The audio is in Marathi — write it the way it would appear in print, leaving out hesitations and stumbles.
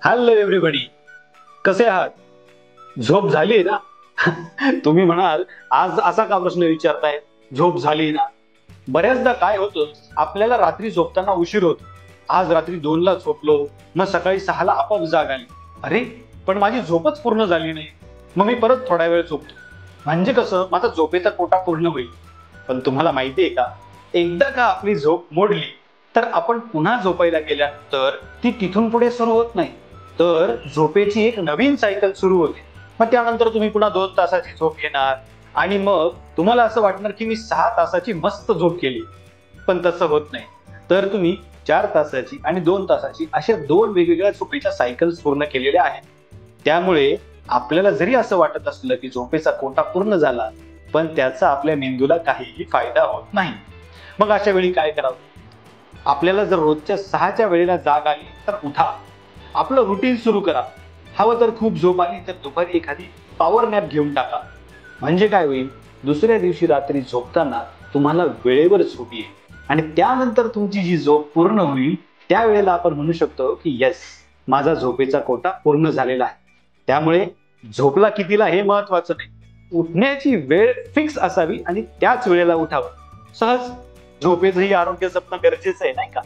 हॅलो एव्हरीबडी, कसे आहात? झोप झाली ना? तुम्ही म्हणाल आज असा का प्रश्न विचारताय? झोप झाली ना? बऱ्याचदा काय होतं, आपल्याला रात्री झोपताना उशीर होतो. आज रात्री 2ला झोपलो, मग सकाळी 6ला आपोआप जाग आली. अरे, पण माझी झोपच पूर्ण झाली नाही. मग मी परत थोडा वेळ झोपतो. म्हणजे कसं माझा झोपेचा कोटा पूर्ण होईल. पण तुम्हाला माहितीये का, एकदा का आपली झोप मोडली तर आपण पुन्हा झोपायला गेल्यानंतर ती तिथून पुढे सुरू होत नाही. तर झोपेची एक नवीन सायकल सुरू होते. मग त्यानंतर तुम्ही पुन्हा 2 तासाची झोप घेणार आणि मग तुम्हाला असं वाटणार की मी 6 तासाची मस्त झोप केली. पण तसं होत नाही. तर तुम्ही 4 तासाची आणि 2 तासाची अशा 2 वेगवेगळ्या झोपेच्या सायकल्स पूर्ण केलेल्या आहेत. त्यामुळे आपल्याला जरी असं वाटत असलं की झोपेचा कोटा पूर्ण झाला, पण त्याचा आपल्या मेंदूला काहीही फायदा होत नाही. मग अशा वेळी काय करावं? आपल्याला जर रोजच्या 6च्या वेळेला जाग आली तर उठा, आपलं रुटीन सुरू करा. हवं तर खूप झोप आली तर दुपारी एखादी पॉवर नॅप घेऊन टाका. म्हणजे काय होईल, दुसऱ्या दिवशी रात्री झोपताना तुम्हाला वेळेवर झोप येईल आणि त्यानंतर तुमची जी झोप पूर्ण होईल त्यावेळेला आपण म्हणू शकतो की येस, माझा झोपेचा कोटा पूर्ण झालेला आहे. त्यामुळे झोपला कितीला हे महत्वाचं नाही, उठण्याची वेळ फिक्स असावी आणि त्याच वेळेला उठावं. सहज झोपेचंही आरोग्य जपणं गरजेचं आहे, नाही का?